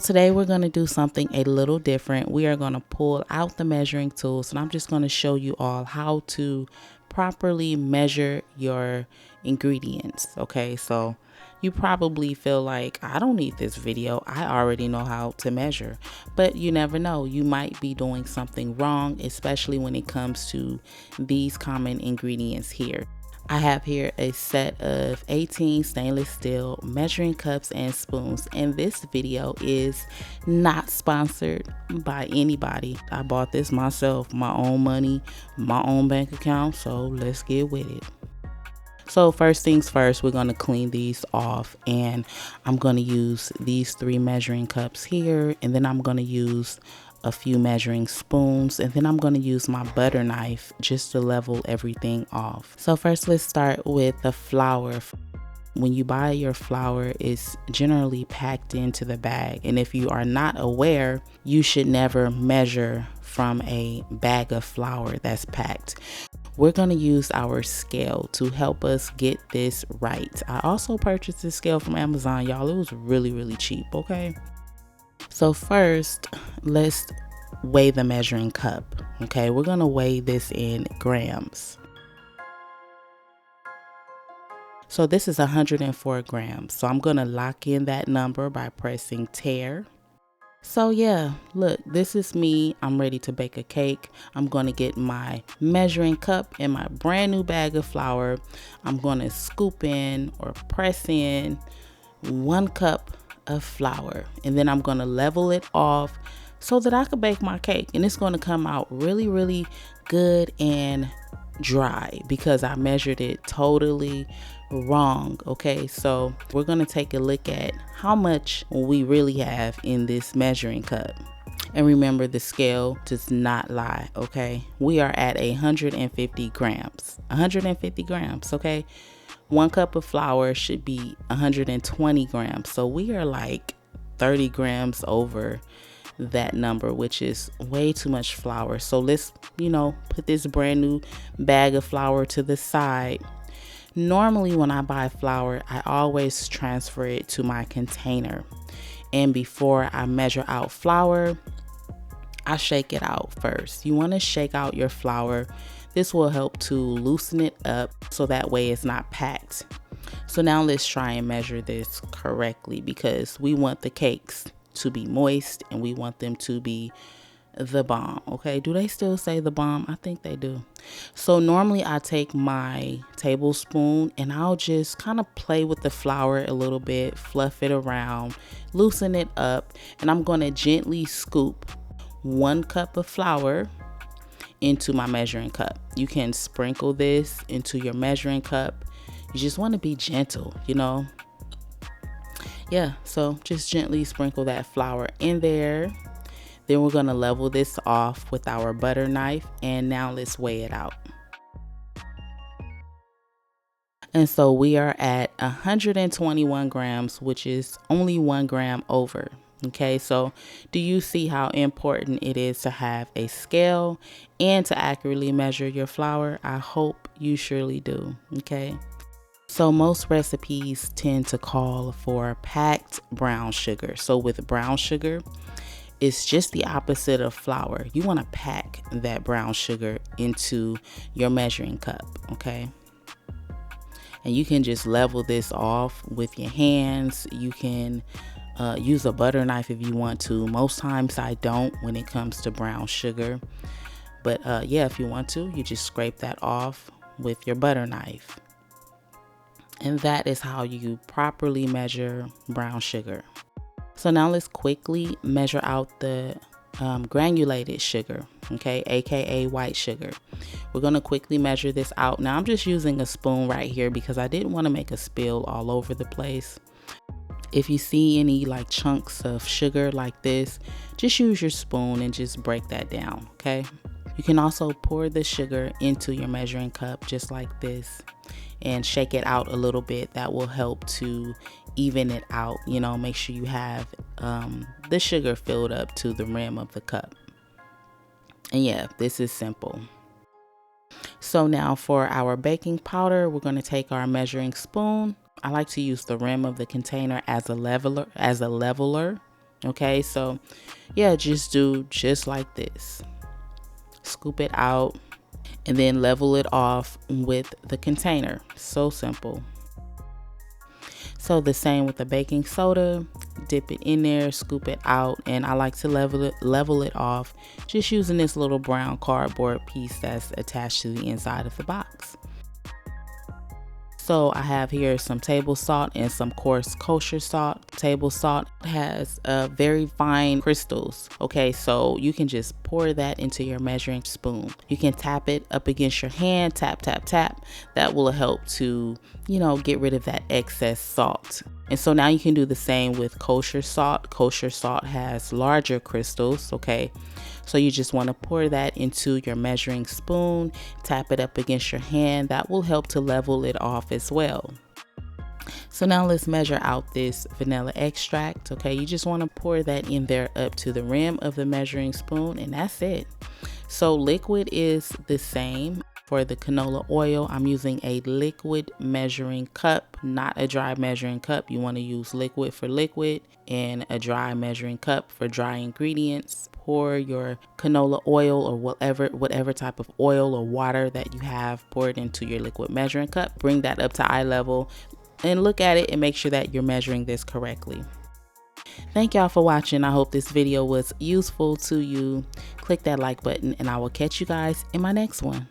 Today we're going to do something a little different. We are going to pull out the measuring tools and I'm just going to show you all how to properly measure your ingredients. Okay, so you probably feel like, I don't need this video, I already know how to measure. But you never know, you might be doing something wrong, especially when it comes to these common ingredients here. I have here a set of 18 stainless steel measuring cups and spoons, and this video is not sponsored by anybody. I bought this myself, my own money, my own bank account, so let's get with it. So first things first, we're going to clean these off, and I'm going to use these 3 measuring cups here, and then I'm going to use a few measuring spoons, and then I'm going to use my butter knife just to level everything off. So first, let's start with the flour. When you buy your flour, it's generally packed into the bag, and if you are not aware, you should never measure from a bag of flour that's packed. We're going to use our scale to help us get this right. I also purchased this scale from Amazon, y'all. It was really cheap, okay? So first, let's weigh the measuring cup. Okay, we're going to weigh this in grams. So this is 104 grams. So I'm going to lock in that number by pressing tare. So yeah, look, this is me. I'm ready to bake a cake. I'm going to get my measuring cup and my brand new bag of flour. I'm going to scoop in or press in 1 cup of flour, and then I'm going to level it off so that I can bake my cake, and it's going to come out really good and dry because I measured it totally wrong. Okay, so we're going to take a look at how much we really have in this measuring cup. And remember, the scale does not lie. Okay, we are at 150 grams. 150 grams. Okay, 1 cup of flour should be 120 grams. So we are like 30 grams over that number, which is way too much flour. So let's, put this brand new bag of flour to the side. Normally when I buy flour, I always transfer it to my container. And before I measure out flour, I shake it out first. You want to shake out your flour. This will help to loosen it up so that way it's not packed. So now let's try and measure this correctly because we want the cakes to be moist and we want them to be the bomb. Okay, do they still say the bomb? I think they do. So normally I take my tablespoon and I'll just kind of play with the flour a little bit, fluff it around, loosen it up, and I'm going to gently scoop 1 cup of flour into my measuring cup. You can sprinkle this into your measuring cup. You just want to be gentle, Yeah, so just gently sprinkle that flour in there. Then we're going to level this off with our butter knife, and now let's weigh it out. And so we are at 121 grams, which is only 1 gram over. Okay, so do you see how important it is to have a scale and to accurately measure your flour? I hope you surely do. Okay, so most recipes tend to call for packed brown sugar. So with brown sugar, it's just the opposite of flour. You want to pack that brown sugar into your measuring cup. Okay, and you can just level this off with your hands. You can use a butter knife if you want to. Most times I don't when it comes to brown sugar, but yeah, if you want to, you just scrape that off with your butter knife. And that is how you properly measure brown sugar. So now let's quickly measure out the granulated sugar, okay, aka white sugar. We're going to quickly measure this out. Now I'm just using a spoon right here because I didn't want to make a spill all over the place. If you see any like chunks of sugar like this, just use your spoon and just break that down, okay? You can also pour the sugar into your measuring cup just like this and shake it out a little bit. That will help to even it out, make sure you have the sugar filled up to the rim of the cup. And yeah, this is simple. So now for our baking powder, we're going to take our measuring spoon. I like to use the rim of the container as a leveler. Okay, so yeah, just do just like this. Scoop it out and then level it off with the container. So simple. So the same with the baking soda, dip it in there, scoop it out, and I like to level it off just using this little brown cardboard piece that's attached to the inside of the box. So I have here some table salt and some coarse kosher salt. Table salt has very fine crystals. Okay, so you can just pour that into your measuring spoon. You can tap it up against your hand, tap, tap, tap. That will help to, get rid of that excess salt. And so now you can do the same with kosher salt. Kosher salt has larger crystals, okay? So you just want to pour that into your measuring spoon, tap it up against your hand. That will help to level it off as well. So now let's measure out this vanilla extract, okay? You just want to pour that in there up to the rim of the measuring spoon, and that's it. So liquid is the same. For the canola oil, I'm using a liquid measuring cup, not a dry measuring cup. You want to use liquid for liquid and a dry measuring cup for dry ingredients. Pour your canola oil or whatever type of oil or water that you have poured into your liquid measuring cup. Bring that up to eye level and look at it and make sure that you're measuring this correctly. Thank y'all for watching. I hope this video was useful to you. Click that like button and I will catch you guys in my next one.